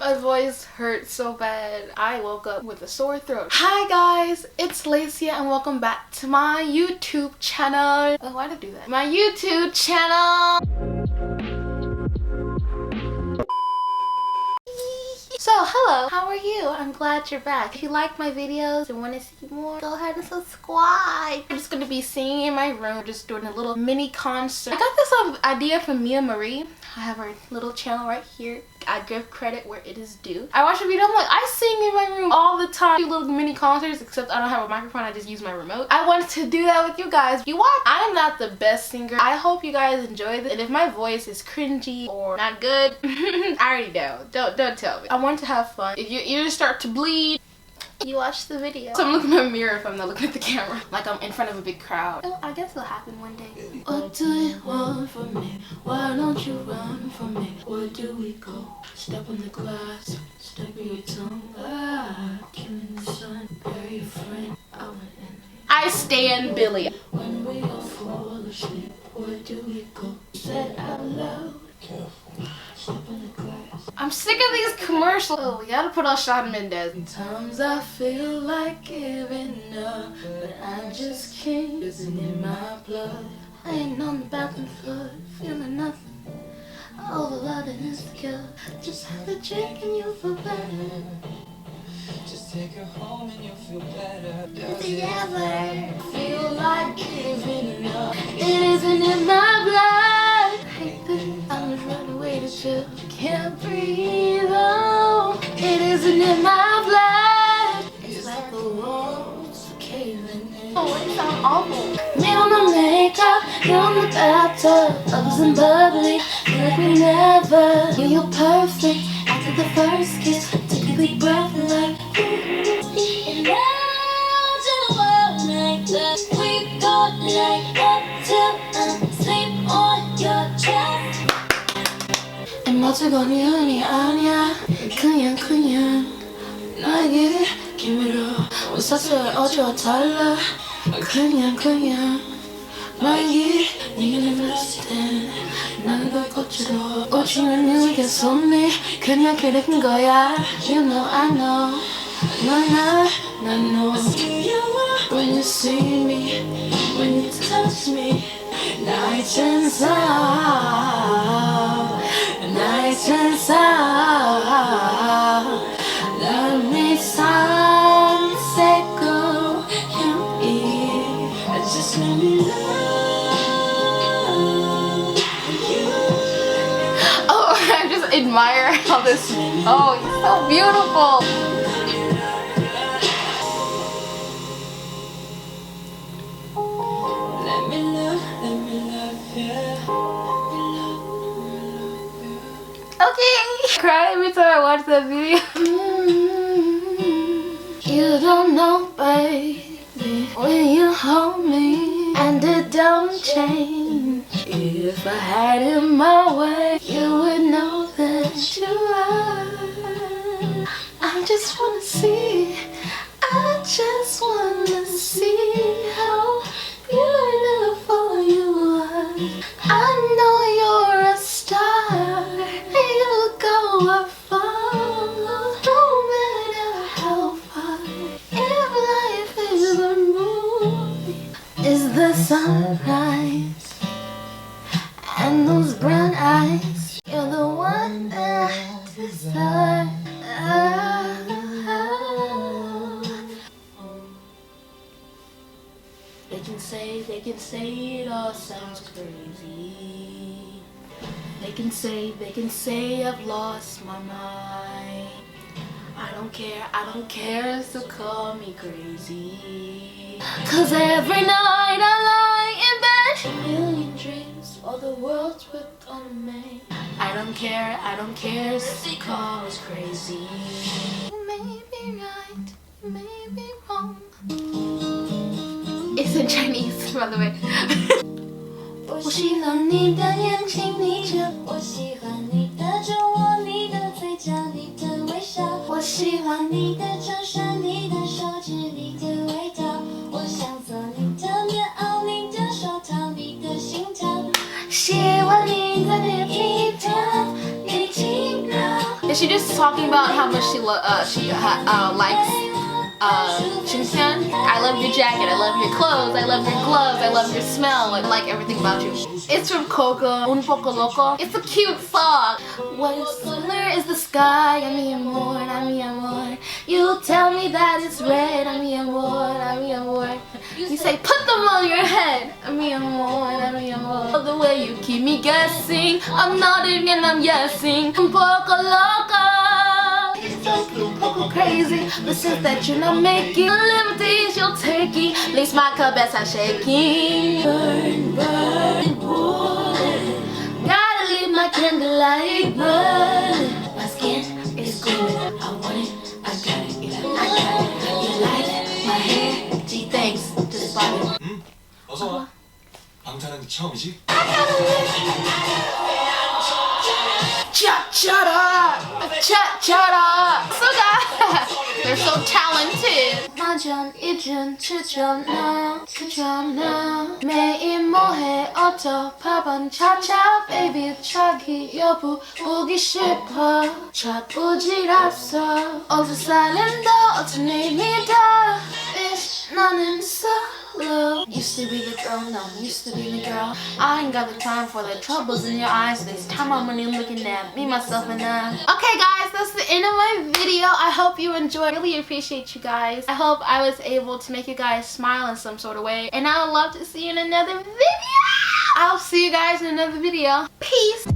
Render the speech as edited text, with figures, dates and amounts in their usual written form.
My voice hurts so bad. I woke up with a sore throat. Hi guys, it's Alaceia and welcome back to my YouTube channel. Oh, why did I do that? My YouTube channel. So, hello, how are you? I'm glad you're back. If you like my videos and want to see more, go ahead and subscribe. I'm just going to be singing in my room, just doing a little mini concert. I got this idea from Mia Marie. I have her little channel right here. I give credit where it is due. I watch a video, I'm like, I sing in my room all the time. Do little mini concerts, except I don't have a microphone, I just use my remote. I wanted to do that with you guys. You watch, I'm not the best singer. I hope you guys enjoy this. And if my voice is cringy or not good, I already know. Don't tell me. I want to have fun. If your ears start to bleed, you watch the video. So I'm looking in the mirror if I'm not looking at the camera. Like I'm in front of a big crowd. So I guess it'll happen one day. What do you want from me? Why don't you run from me? Where do we go? Step on the glass, step in your tongue. Killing the sun, bury your friend. I stand Billie. When we all fall asleep, where do we go? Said out loud. Careful. Step on the glass. I'm sick of these commercials. Oh, we gotta put on Shawn Mendes. Sometimes I feel like giving up, but I just can't. Isn't in my blood. I ain't on the bathroom floor, feeling nothing. Overloaded insecure. Just have a drink and you'll feel better. Just take her home and you'll feel better. Does it ever feel like giving up? It isn't in my blood. I hate that I'm just running away to chill. Can't breathe, oh. It isn't in my blood. It's like the walls caving in. Oh, it sounds awful. Me on the makeup, you on the bathtub. Bubbles and bubbly, feel like we never. You're perfect after the first kiss. Take a deep breath and like. Imagine a world like that. We go like up till I sleep on your chest. emoticoni 아니야 그냥 나에게 기미로 사실 어제와 달라 그냥 나에게 네가 내렸을 때 나는 걸 거칠어 오지만 네게 손이 그냥 그런 거야 You know I know I know When you see me When you touch me Night and sound Let me sunset go you just let me love you. Oh, I just admire how this. Oh, he's so beautiful. Let me love you. Okay. Cry every time I watch that video. You don't know, baby, when you hold me, and it don't change. If I had it my way, you would know that you are. I just wanna see how beautiful you are. I know you're a star, you go afar, no matter how far. If life is a movie, is the sunrise and those brown eyes. You're the one that I desire. They can say it all sounds crazy. They can say I've lost my mind. I don't care, so call me crazy. Cause every night I lie in bed, a million dreams, all the world's whipped on me. I don't care, so call us crazy. You may be right, you may be wrong. It's in Chinese, by the way. 我喜欢你的眼睛，你这我喜欢你的酒窝，你的嘴角，你的微笑。我喜欢你的衬衫，你的手指，你的味道。我想做你的棉袄，你的手套，你的心跳。喜欢你的脸皮跳，你轻柔。Is she just talking about how much she likes Xintian? I love your jacket, I love your clothes, I love your gloves, I love your smell, I like everything about you. It's from Coco, Un Poco Loco. It's a cute song. What color is the sky? Mi amor, mi amor. You tell me that it's red, mi amor, mi amor. You say put them on your head, mi amor, mi amor. The way you keep me guessing, I'm nodding and I'm yesing. Un poco loco. Un poco crazy, but since that you're not making the liberties you're taking, leaves my cup as I'm shaking. Burn, burn, burn. Gotta leave my candlelight burn. My skin is screaming, I want it, I got it, yeah, I got it. You like my hair? Gee, thanks, just bought it. 어서 와. 방탄하기 처음이지? Cha-cha-da! Cha-cha-da! So guys, they're so talented. 만전, 이전, 추천나, 추천나. 매일 뭐해, 어떠, 밥은 차차, baby, 자기 여부 보기 싶어. 찾보질 않어. 어서 살린다, 어떤 의미다. Bitch, 나는 solo. Used to be the girl, now I'm used to be the girl. I ain't got the time for the troubles in your eyes. This time I'm only looking at me, myself, and I. Okay guys, that's the end of my video. I hope you enjoyed. I really appreciate you guys. I hope I was able to make you guys smile in some sort of way. And I would love to see you in another video. I'll see you guys in another video. Peace.